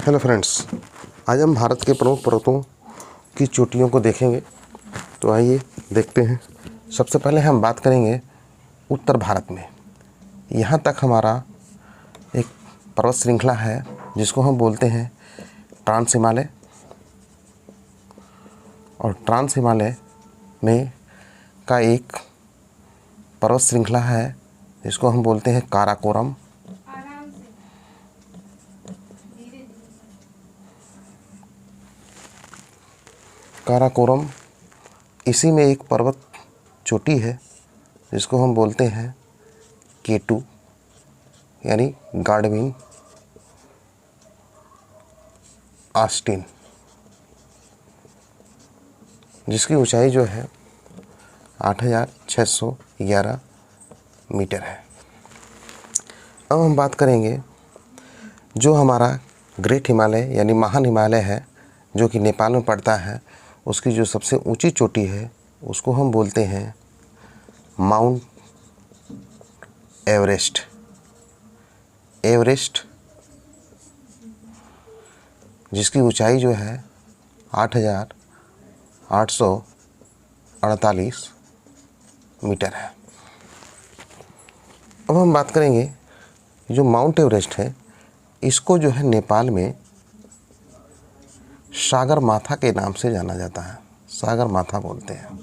Hello friends, आज हम भारत के प्रमुख पर्वतों की चोटियों को देखेंगे। तो आइए देखते हैं। सबसे पहले हम बात करेंगे उत्तर भारत में। यहाँ तक हमारा एक पर्वत श्रृंखला है जिसको हम बोलते हैं ट्रांस हिमालय, और ट्रांस हिमालय में का एक पर्वत श्रृंखला है जिसको हम बोलते हैं काराकोरम। काराकोरम, इसी में एक पर्वत चोटी है जिसको हम बोलते हैं K2 यानी गाडविन ऑस्टिन, जिसकी ऊंचाई जो है 8611 मीटर है। अब हम बात करेंगे जो हमारा ग्रेट हिमालय यानी महान हिमालय है जो कि नेपाल में पड़ता है, उसकी जो सबसे ऊंची चोटी है उसको हम बोलते हैं माउंट एवरेस्ट। एवरेस्ट, जिसकी ऊंचाई जो है 8848 मीटर है। अब हम बात करेंगे जो माउंट एवरेस्ट है, इसको जो है नेपाल में सागर माथा के नाम से जाना जाता है। सागर माथा बोलते हैं,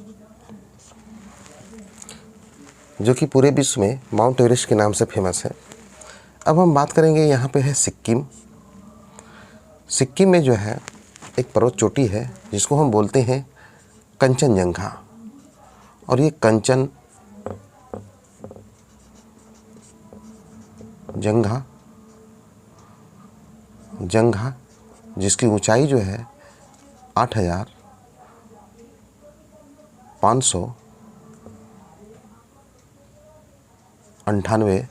जो कि पूरे विश्व में माउंट एवरेस्ट के नाम से फेमस है। अब हम बात करेंगे, यहाँ पे है सिक्किम। सिक्किम में जो है एक पर्वत चोटी है जिसको हम बोलते हैं कंचनजंघा, और ये कंचनजंघा जिसकी ऊंचाई जो है 8598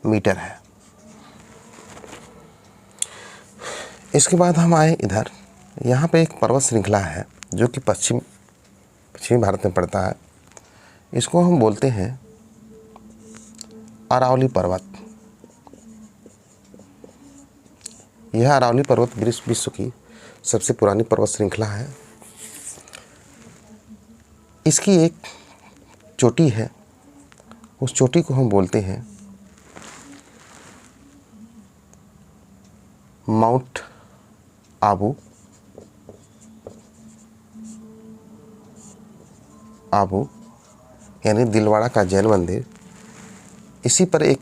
मीटर है। इसके बाद हम आए इधर। यहाँ पे एक पर्वत श्रृंखला है जो कि पश्चिमी भारत में पड़ता है। इसको हम बोलते हैं अरावली पर्वत। यह अरावली पर्वत विश्व की सबसे पुरानी पर्वत श्रृंखला है। इसकी एक चोटी है, उस चोटी को हम बोलते हैं माउंट आबू यानी दिलवाड़ा का जैन मंदिर। इसी पर एक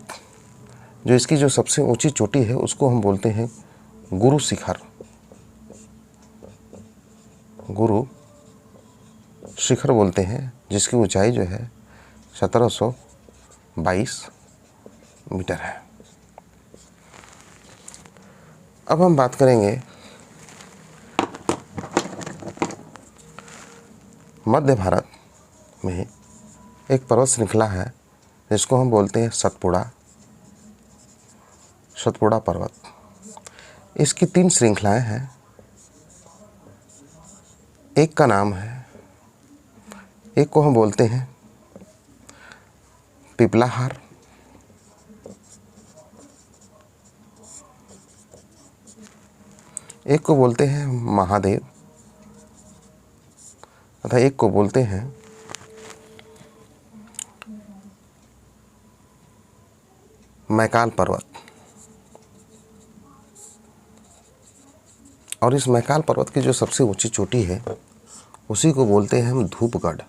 जो इसकी जो सबसे ऊंची चोटी है उसको हम बोलते हैं गुरु शिखर बोलते हैं, जिसकी ऊंचाई जो है 1722 मीटर है। अब हम बात करेंगे मध्य भारत में एक पर्वत श्रृंखला है जिसको हम बोलते हैं सतपुड़ा पर्वत। इसकी 3 श्रृंखलाएं हैं। एक का नाम है, एक को हम बोलते हैं पिपलाहार, एक को बोलते हैं महादेव, तथा एक को बोलते हैं मैकाल पर्वत। और इस मैकाल पर्वत की जो सबसे ऊंची चोटी है उसी को बोलते हैं हम धूपगढ़।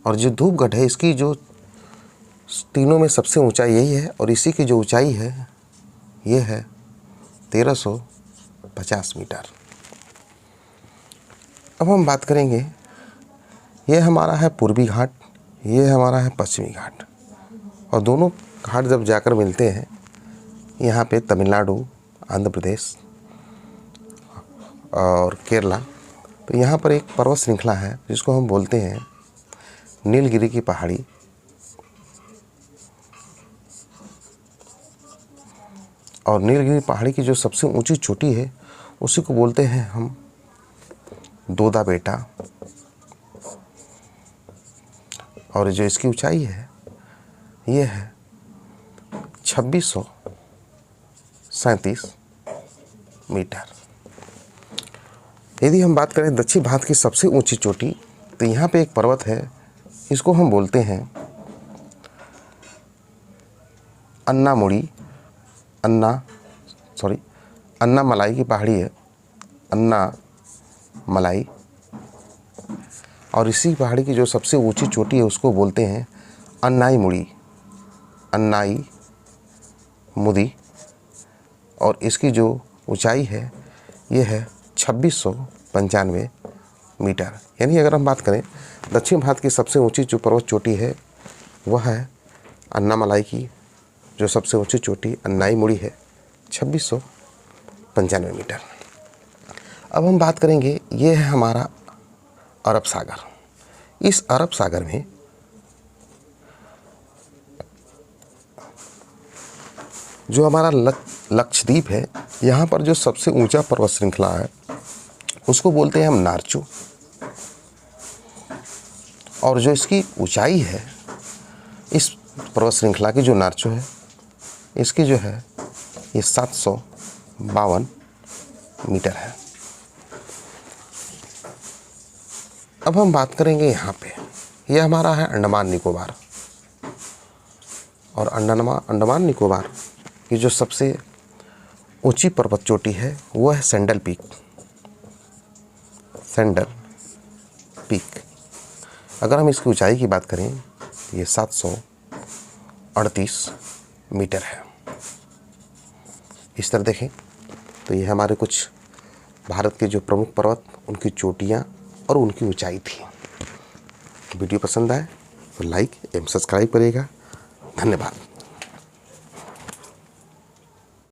और जो धूपगढ़ है, इसकी जो तीनों में सबसे ऊंचाई यही है, और इसी की जो ऊंचाई है ये है 1350 मीटर। अब हम बात करेंगे, ये हमारा है पूर्वी घाट, ये हमारा है पश्चिमी घाट, और दोनों घाट जब जाकर मिलते हैं यहाँ पे तमिलनाडु, आंध्र प्रदेश और केरला, तो यहाँ पर एक पर्वत श्रृंखला है जिसको हम बोलते हैं नीलगिरी की पहाड़ी। और नीलगिरी पहाड़ी की जो सबसे ऊंची चोटी है उसी को बोलते हैं हम दोदा बेटा। और जो इसकी ऊंचाई है ये है 37 मीटर। यदि हम बात करें दक्षिण भारत की सबसे ऊंची चोटी, तो यहाँ पे एक पर्वत है, इसको हम बोलते हैं अन्नामलाई की पहाड़ी है, अन्नामलाई। और इसी पहाड़ी की जो सबसे ऊंची चोटी है उसको बोलते हैं अन्नाईमुदी। और इसकी जो ऊंचाई है ये है 2695 मीटर। यानी अगर हम बात करें दक्षिण भारत की सबसे ऊंची जो पर्वत चोटी है वह है अन्नामलाई की जो सबसे ऊंची चोटी अन्नाईमुड़ी है, 2695 मीटर। अब हम बात करेंगे, ये है हमारा अरब सागर। इस अरब सागर में जो हमारा लक्षद्वीप है, यहाँ पर जो सबसे ऊंचा पर्वत श्रृंखला है उसको बोलते हैं हम नारचू। और जो इसकी ऊंचाई है इस पर्वत श्रृंखला की, जो नारचू है, इसकी जो है ये 752 मीटर है। अब हम बात करेंगे यहाँ पे, ये हमारा है अंडमान निकोबार। और अंडमान निकोबार की जो सबसे ऊंची पर्वत चोटी है वो है सैंडल पीक। अगर हम इसकी ऊंचाई की बात करें, ये 738 मीटर है। इस तरह देखें तो ये हमारे कुछ भारत के जो प्रमुख पर्वत, उनकी चोटियाँ और उनकी ऊंचाई थी। वीडियो पसंद आए तो लाइक एवं सब्सक्राइब करिएगा। धन्यवाद।